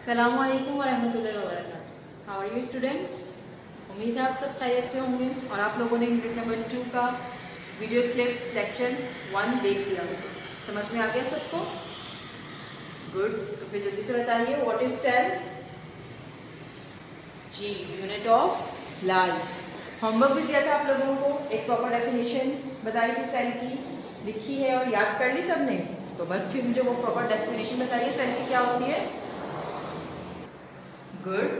अस्सलामु अलैकुम वरहमतुल्लाहि वबरकातुहू। How are you students? उम्मीद है आप सब खैरियत से होंगे और आप लोगों ने यूनिट नंबर 2 का वीडियो क्लिप लेक्चर 1 देख लिया होगा। समझ में आ गया सबको? गुड। तो फिर जल्दी से बताइए, व्हाट इज सेल? जी, यूनिट ऑफ लाइफ। होमवर्क भी दिया था आप लोगों को, एक प्रॉपर डेफिनेशन बताई थी सेल की, लिखी है और याद कर ली सबने। तो बस फिर मुझे वो प्रॉपर डेफिनेशन बताइए सेल की क्या होती है। Good.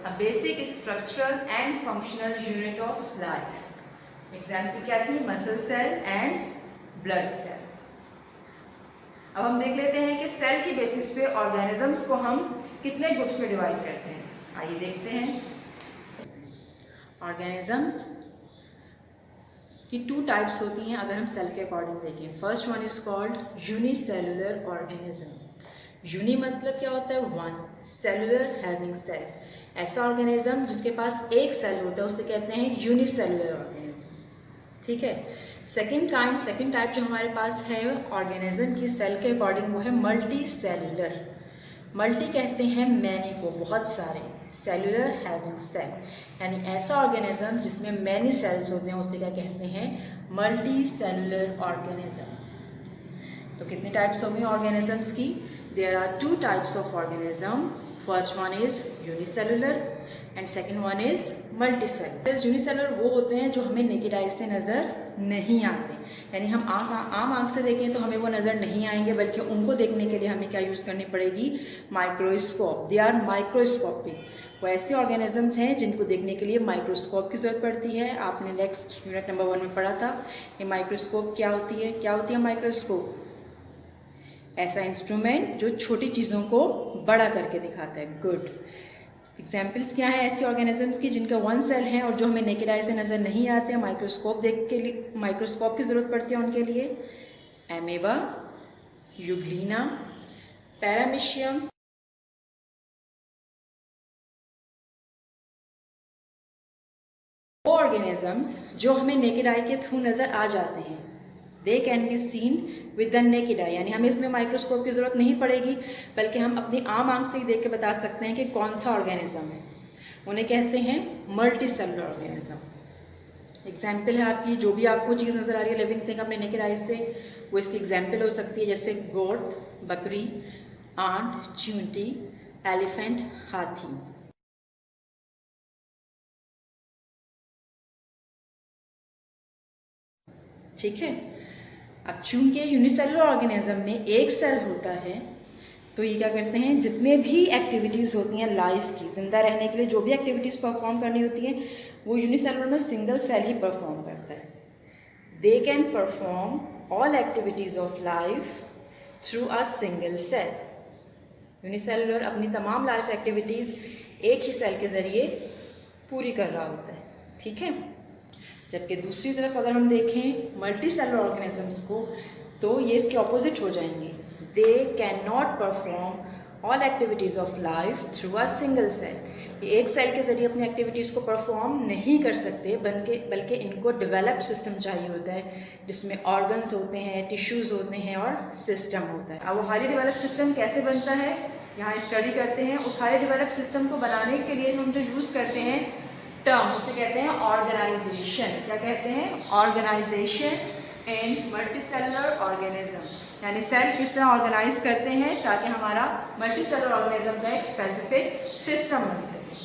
A basic structural and functional unit of life. Example क्या थी? Muscle cell and blood cell. अब हम देख लेते हैं कि सेल की बेसिस पे ऑर्गेनिजम्स को हम कितने ग्रुप्स में डिवाइड करते हैं। आइए देखते हैं। ऑर्गेनिजम्स की 2 टाइप्स होती हैं अगर हम सेल के अकॉर्डिंग देखें। First one is called unicellular organism. Uni मतलब क्या होता है? One, cellular having cell. ऐसा ऑर्गेनिज्म जिसके पास एक सेल होता है उसे कहते हैं यूनिसेलुलर ऑर्गेनिज्म। ठीक है। सेकंड टाइप जो हमारे पास है ऑर्गेनिज्म की सेल के अकॉर्डिंग, वो है मल्टी सेलुलर। मल्टी कहते हैं मैनी को, बहुत सारे। सेलुलर हैविंग सेल, यानी ऐसा ऑर्गेनिज्म जिसमें मैनी सेल्स होते हैं उसे क्या कहते हैं? Multi cellular organisms. तो कितने टाइप्स हो गए ऑर्गेनिजम्स की? There are 2 types of organism. First one is unicellular and second one is multicellular. Unicellular वो होते हैं जो हमें नेकेड आई से नज़र नहीं आते, यानी हम आम आँख से देखें तो हमें वो नज़र नहीं आएंगे, बल्कि उनको देखने के लिए हमें क्या यूज़ करनी पड़ेगी? माइक्रोस्कोप। They are microscopic. वो ऐसे ऑर्गेनिजम्स हैं जिनको देखने के लिए माइक्रोस्कोप की ज़रूरत पड़ती है। आपने नेक्स्ट यूनिट नंबर 1 में पढ़ा था कि माइक्रोस्कोप क्या होती है। क्या होती है माइक्रोस्कोप? ऐसा इंस्ट्रूमेंट जो छोटी चीज़ों को बड़ा करके दिखाता है। गुड। एग्जाम्पल्स क्या है ऐसे ऑर्गेनिजम्स की जिनका 1 सेल है और जो हमें नेकेड आई से नज़र नहीं आते हैं? माइक्रोस्कोप की ज़रूरत पड़ती है उनके लिए। एमेबा, यूग्लिना, पैरामीशियम, वो ऑर्गेनिजम्स जो हमें नेकेड आई के थ्रू नज़र आ जाते हैं। They can be seen with the naked eye, यानी हमें इसमें माइक्रोस्कोप की ज़रूरत नहीं पड़ेगी, बल्कि हम अपनी आम आंख से ही देख के बता सकते हैं कि कौन सा ऑर्गेनिज्म है। उन्हें कहते हैं मल्टी सेलुलर ऑर्गेनिज्म। एग्जाम्पल है आपकी, जो भी आपको चीज़ नज़र आ रही है लिविंग थिंग अपने नेकेड आई से, वो इसकी एग्जाम्पल हो सकती है, जैसे गोट, बकरी, आंट, चींटी, एलिफेंट, हाथी। ठीक है। अब चूंकि यूनिसेलुलर ऑर्गेनिज्म में एक सेल होता है, तो ये क्या करते हैं? जितने भी एक्टिविटीज़ होती हैं लाइफ की, ज़िंदा रहने के लिए जो भी एक्टिविटीज़ परफॉर्म करनी होती हैं, वो यूनिसेलुलर में सिंगल सेल ही परफॉर्म करता है। They can perform all activities of life through a single cell. Unicellular अपनी तमाम लाइफ एक्टिविटीज़ एक ही सेल के ज़रिए पूरी कर रहा होता है। ठीक है। जबकि दूसरी तरफ अगर हम देखें मल्टी सेलुलर ऑर्गेनिजम्स को, तो ये इसके ऑपोजिट हो जाएंगे। They can not perform all activities of life through a single cell. ये एक सेल के ज़रिए अपनी एक्टिविटीज़ को परफॉर्म नहीं कर सकते, बल्कि इनको डेवलप सिस्टम चाहिए होता है, जिसमें ऑर्गन्स होते हैं, टिश्यूज़ होते हैं और सिस्टम होता है। अब वो हाईली डेवलप सिस्टम कैसे बनता है, यहाँ स्टडी करते हैं। उस हाईली डेवलप सिस्टम को बनाने के लिए हम जो यूज़ करते हैं टर्म, उसे कहते हैं ऑर्गेनाइजेशन। क्या कहते हैं? ऑर्गेनाइजेशन इन मल्टीसेलुलर ऑर्गेनिज्म, यानी सेल किस तरह ऑर्गेनाइज करते हैं ताकि हमारा मल्टीसेलुलर ऑर्गेनिज्म का एक स्पेसिफिक सिस्टम बन सके।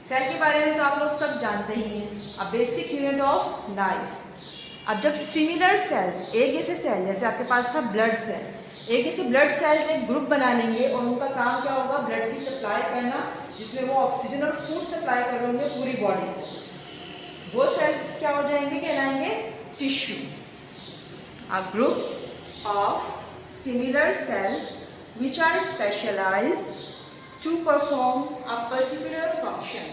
सेल के बारे में तो आप लोग सब जानते ही हैं, a basic unit of life. अब जब सिमिलर सेल्स, एक जैसे सेल, जैसे आपके पास था ब्लड सेल, एक जैसे ब्लड सेल्स एक ग्रुप बना लेंगे और उनका काम क्या होगा? ब्लड की सप्लाई करना, जिसमें वो ऑक्सीजन और फूड सप्लाई कर रहे होंगे पूरी बॉडी को। वो सेल क्या हो जाएंगे? कहलाएंगे tissue. A group of similar cells which are specialised to perform a particular function,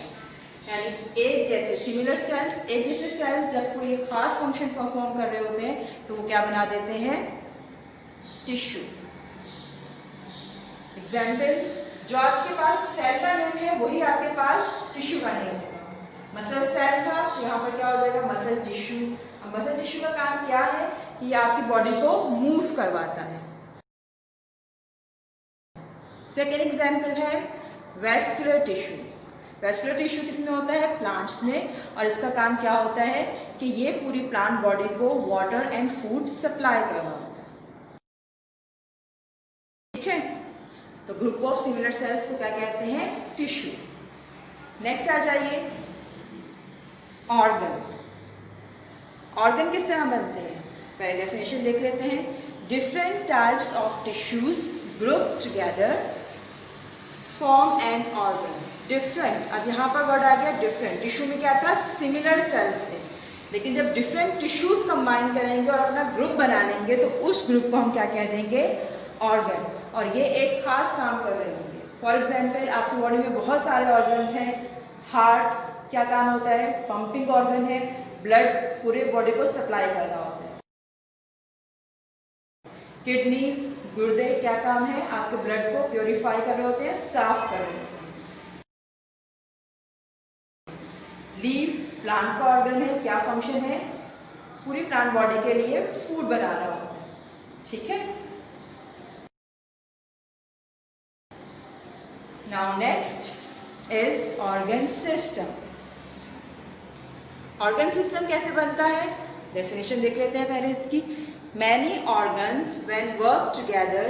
यानी एक जैसे सिमिलर सेल्स, एक जैसे सेल्स जब कोई एक खास फंक्शन परफॉर्म कर रहे होते हैं तो वो क्या बना देते हैं? टिश्यू। एग्जाम्पल, जो आपके पास सेल का नेम है वही आपके पास टिश्यू का नेम है। मसल सेल था तो यहाँ पर क्या हो जाएगा? Muscle tissue. अब मसल टिश्यू का काम क्या है? कि आपकी बॉडी को मूव करवाता है। सेकेंड एग्जाम्पल है वेस्कुलर टिश्यू। वेस्कुलर टिश्यू किसमें होता है? प्लांट्स में, और इसका काम क्या होता है कि ये पूरी प्लांट बॉडी को वाटर एंड फूड सप्लाई करना होता है। ठीक है, तो ग्रुप ऑफ सिमिलर सेल्स को क्या कहते हैं? टिश्यू। नेक्स्ट आ जाइए, ऑर्गन। ऑर्गन किस तरह बनते हैं? पहले डेफिनेशन देख लेते हैं। Different types of tissues group together form an organ. Different, अब यहाँ पर वर्ड आ गया डिफरेंट। टिश्यू में क्या था? सिमिलर सेल्स थे, लेकिन जब डिफरेंट टिश्यूज कंबाइन करेंगे और अपना ग्रुप बना लेंगे तो उस ग्रुप को हम क्या कह देंगे? ऑर्गन। और ये एक खास काम कर रहे होंगे। फॉर एग्जाम्पल, आपकी बॉडी में बहुत सारे ऑर्गन्स हैं। हार्ट क्या काम होता है? पंपिंग ऑर्गन है, ब्लड पूरे बॉडी को सप्लाई कर रहा होता है। किडनीज, गुर्दे क्या काम है? आपके ब्लड को प्योरीफाई कर रहे होते हैं, साफ कर रहे होते हैं। लीफ प्लांट का ऑर्गन है, क्या फंक्शन है? पूरी प्लांट बॉडी के लिए फूड बना रहा होता है। ठीक है, now next is organ system. Organ system कैसे बनता है? डेफिनेशन देख लेते हैं पहले इसकी। Many organs when work together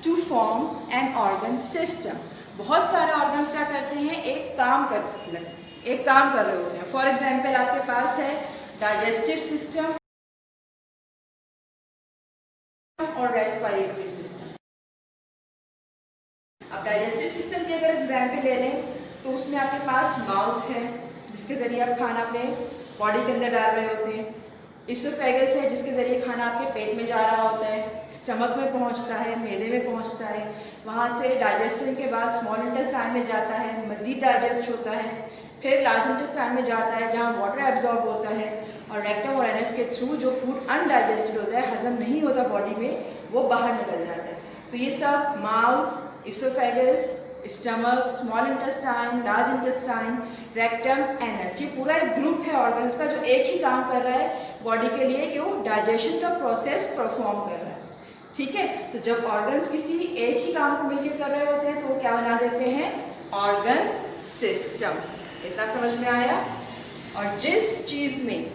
to form an organ system. बहुत सारे ऑर्गन्स क्या करते हैं? एक काम कर रहे होते हैं। फॉर एग्जाम्पल, आपके पास है डाइजेस्टिव सिस्टम और रेस्पिरेटरी सिस्टम। अब डाइजेस्टिव सिस्टम की अगर एग्जाम्पल ले लें तो उसमें आपके पास माउथ है, जिसके जरिए आप खाना अपने बॉडी के अंदर डाल रहे होते हैं। इसोफेगस है, जिसके जरिए खाना आपके पेट में जा रहा होता है, स्टमक में पहुंचता है, मैदे में पहुंचता है, वहां से डाइजेशन के बाद स्मॉल इंटेस्टाइन में जाता है, मजीद डाइजेस्ट होता है, फिर लार्ज इंटेस्टाइन में जाता है जहां वाटर एब्जॉर्ब होता है, और रेक्टम और एनस के थ्रू जो फूड अनडाइजेस्टेड होता है, हजम नहीं होता बॉडी में, वो बाहर निकल जाता है। तो ये सब mouth, oesophagus, stomach, small intestine, large intestine, rectum, anus, ये पूरा एक ग्रुप है ऑर्गन्स का जो एक ही काम कर रहा है बॉडी के लिए कि वो डाइजेशन का प्रोसेस परफॉर्म कर रहा है। ठीक है, तो जब ऑर्गन्स किसी एक ही काम को मिलकर कर रहे होते हैं तो वो क्या बना देते हैं? Organ system. इतना समझ में आया? और जिस चीज में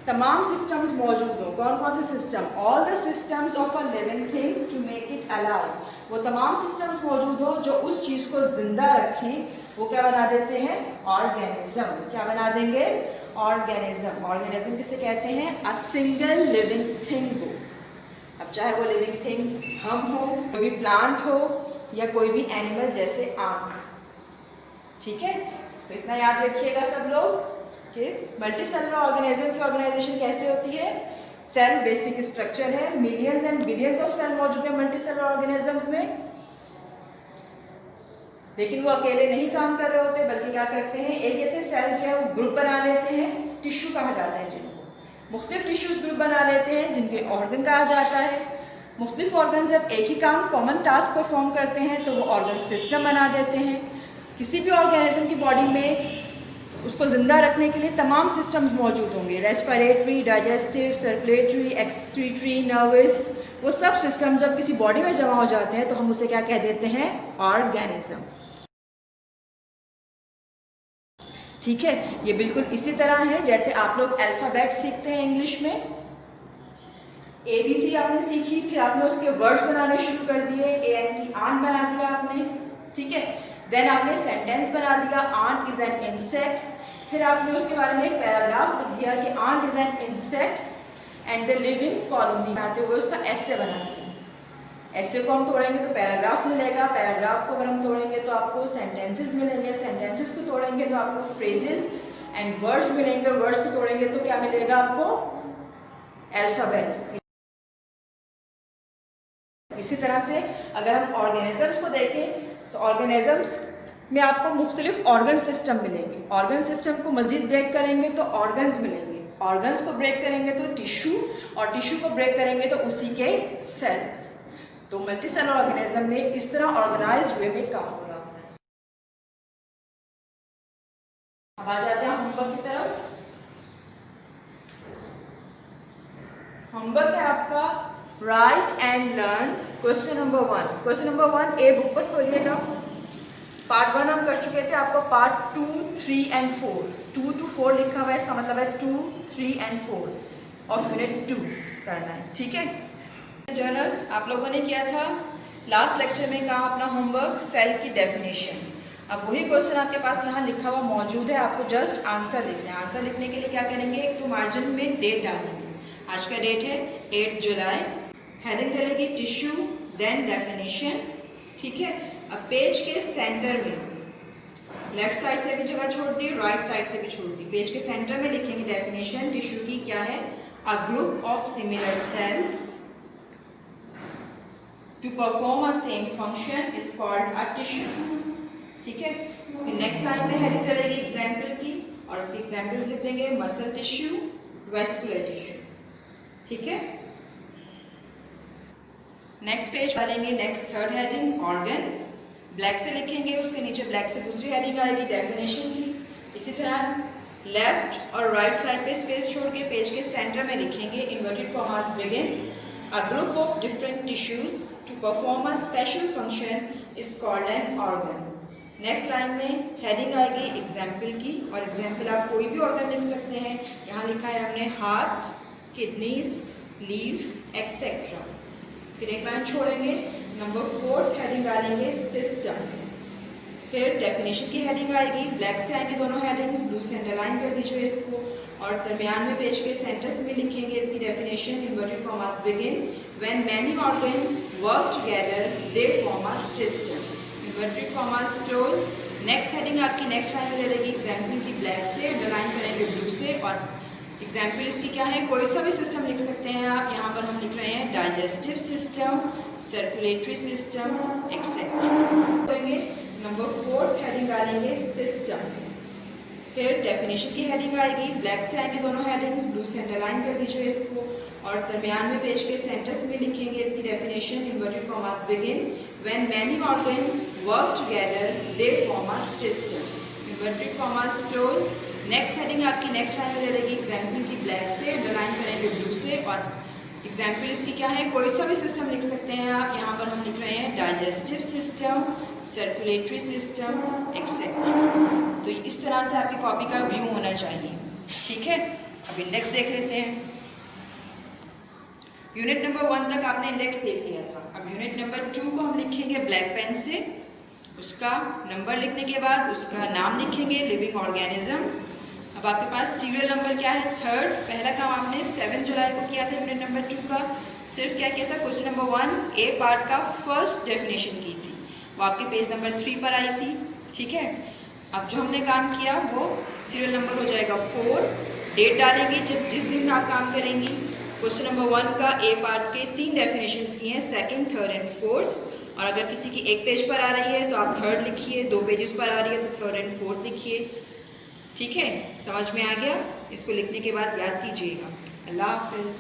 तमाम सिस्टम्स मौजूद हो, कौन कौन से system? All the systems of a living thing to make it alive. वो तमाम सिस्टम्स मौजूद हो जो उस चीज को जिंदा रखें, वो क्या बना देते हैं? ऑर्गेनिज्म। क्या बना देंगे? ऑर्गेनिज्म। ऑर्गेनिज्म किसे कहते हैं? अ सिंगल लिविंग थिंग को। अब चाहे वो लिविंग थिंग हम हो, कोई भी प्लांट हो, या कोई भी एनिमल जैसे आम। ठीक है, तो इतना याद रखिएगा सब लोग कि मल्टी सेलुलर ऑर्गेनिज्म की ऑर्गेनाइजेशन कैसे होती है। सेल बेसिक स्ट्रक्चर है, millions and billions of cell मौजूद है मल्टी सेलुलर ऑर्गेनिजम्स में, लेकिन वो अकेले नहीं काम कर रहे होते, बल्कि क्या करते हैं? एक ऐसे सेल्स जो है वो ग्रुप बना लेते हैं, टिश्यू कहा जाता है जिनको। मुख्तलिफ टिश्यूज ग्रुप बना लेते हैं जिनके ऑर्गन कहा जाता है। मुख्तलिफ ऑर्गन जब एक ही काम, कॉमन टास्क परफॉर्म करते हैं तो वो ऑर्गन सिस्टम बना देते हैं। किसी भी ऑर्गेनिज्म की बॉडी में उसको ज़िंदा रखने के लिए तमाम सिस्टम्स मौजूद होंगे। Respiratory, digestive, circulatory, excretory, nervous, वो सब सिस्टम जब किसी बॉडी में जमा हो जाते हैं तो हम उसे क्या कह देते हैं? ऑर्गेनिज्म। ठीक है, ये बिल्कुल इसी तरह है जैसे आप लोग अल्फ़ाबेट सीखते हैं इंग्लिश में। ABC आपने सीखी, फिर आपने उसके वर्ड्स बनाने शुरू कर दिए। ANT, आंट बना दिया आपने। ठीक है, देन आपने सेंटेंस बना दिया, आंट इज एन इंसेक्ट। फिर आपने उसके बारे में एक पैराग्राफ लिख दिया कि ant is an insect and the live in colony. बनाते हुए उसका ऐसे बना दिया। ऐसे को हम तोड़ेंगे तो पैराग्राफ मिलेगा, पैराग्राफ को अगर हम तोड़ेंगे तो आपको सेंटेंसेस मिलेंगे, सेंटेंसेस को तोड़ेंगे तो आपको फ्रेजेस एंड वर्ड्स मिलेंगे, वर्ड्स को तोड़ेंगे तो क्या मिलेगा आपको? अल्फाबेट। इसी तरह से अगर हम ऑर्गेनिजम्स को देखें तो ऑर्गेनिजम्स में आपको मुख्तलिफ ऑर्गन सिस्टम मिलेंगे। ऑर्गन सिस्टम को मजीद ब्रेक करेंगे तो ऑर्गन्स मिलेंगे, ऑर्गन्स को ब्रेक करेंगे तो टिश्यू, और टिश्यू को ब्रेक करेंगे तो उसी के सेल्स। तो मल्टी सेलुलर ऑर्गेनिज्म में इस तरह ऑर्गेनाइज्ड वे में काम हो रहा होता है। अब आ जाते हैं होमवर्क की तरफ। होमवर्क है आपका right and learn question number 1। Question number 1 a book पर खोलिएगा। पार्ट 1 हम कर चुके थे, आपको पार्ट 2, 3 एंड 4, 2 to 4 लिखा हुआ है, इसका मतलब है 2, 3 एंड 4 ऑफ यूनिट 2 करना है, ठीक है। जर्नल्स आप लोगों ने किया था लास्ट लेक्चर में, कहा अपना होमवर्क सेल की डेफिनेशन। अब वही क्वेश्चन आपके पास यहाँ लिखा हुआ मौजूद है, आपको जस्ट आंसर लिखना है। आंसर लिखने के लिए क्या करेंगे, एक तो मार्जिन में डेट डालेंगे, आज का डेट है 8 जुलाई, हेडिंग डलेगी टिश्यू देन डेफिनेशन, ठीक है। अब पेज के सेंटर में लेफ्ट साइड से भी जगह छोड़ दी, राइट साइड से भी छोड़ दी, पेज के सेंटर में लिखेंगे डेफिनेशन टिश्यू की क्या है, a group of similar cells to perform a same function is called a tissue, ठीक है। फिर नेक्स्ट लाइन में हेडिंग डलेगी एग्जाम्पल की, और इसके एग्जाम्पल्स लिख देंगे मसल टिश्यू, वेस्कुलर टिश्यू, ठीक है। नेक्स्ट पेज डालेंगे, next third heading organ, black से लिखेंगे, उसके नीचे ब्लैक से दूसरी हेडिंग आएगी डेफिनेशन की। इसी तरह लेफ्ट और राइट साइड पे स्पेस छोड़ के पेज के सेंटर में लिखेंगे inverted commas begin, a group of different tissues to perform a special function is called an organ. Next line में हेडिंग आएगी एग्जाम्पल की, और एग्जाम्पल आप कोई भी ऑर्गन लिख सकते हैं। यहाँ लिखा है हमने हार्ट, किडनीज, लीव एक्सेट्रा। फिर एक लाइन छोड़ेंगे, नंबर 4 हेडिंग डालेंगे सिस्टम। फिर डेफिनेशन की हेडिंग आएगी, ब्लैक से आएंगे दोनों हेडिंग्स, ब्लू से अंडरलाइन कर दीजिए इसको, और दरमियान में पेज के सेंटर्स में लिखेंगे इसकी definition inverted commas begin, when many organs work together they form a system, inverted commas close. Next heading आपकी नेक्स्ट लाइन में ले लेगी एग्जाम्पल की, ब्लैक से अंडरलाइन करेंगे ब्लू से, और एग्जाम्पल इसकी क्या है, कोई सा भी सिस्टम लिख सकते हैं आप। यहाँ पर हम लिख रहे हैं digestive system, circulatory system etcetera. देंगे नंबर 4 हेडिंग डालेंगे सिस्टम। फिर डेफिनेशन की हेडिंग आएगी, ब्लैक से आएंगे दोनों हेडिंग्स, ब्लू से अंडरलाइन कर दीजिए इसको, और दरमियान में पेज के सेंटर्स में लिखेंगे इसकी definition inverted commas begin, when many organs work together they form a system, inverted commas close. Next heading आपकी नेक्स्ट लाइन में ले लेगी एग्जाम्पल की, ब्लैक से अंडरलाइन करेंगे ब्लू से, और एग्जाम्पल इसकी क्या है, कोई सा भी सिस्टम लिख सकते हैं आप। यहाँ पर हम लिख रहे हैं digestive system, circulatory system etcetera. तो इस तरह से आपकी कॉपी का व्यू होना चाहिए, ठीक है। अब इंडेक्स देख लेते हैं। यूनिट नंबर 1 तक आपने इंडेक्स देख लिया था। अब यूनिट नंबर 2 को हम लिखेंगे ब्लैक पेन से, उसका नंबर लिखने के बाद उसका नाम लिखेंगे लिविंग ऑर्गेनिज्म। अब आपके पास सीरियल नंबर क्या है, 3rd। पहला काम आपने 7 जुलाई को किया था यूनिट नंबर 2 का, सिर्फ क्या किया था, क्वेश्चन नंबर 1 ए पार्ट का फर्स्ट डेफिनेशन की थी, वो आपके पेज नंबर 3 पर आई थी, ठीक है। अब जो हमने काम किया वो सीरियल नंबर हो जाएगा 4, डेट डालेंगे जब जिस दिन आप काम करेंगी। क्वेश्चन नंबर 1 का ए पार्ट के 3 डेफिनेशंस किए हैं, 2nd, 3rd एंड 4th। और अगर किसी की एक पेज पर आ रही है तो आप 3rd लिखिए, 2 पेजेस पर आ रही है तो 3rd एंड 4th लिखिए, ठीक है। समझ में आ गया, इसको लिखने के बाद याद कीजिएगा। अल्लाह हाफिज़।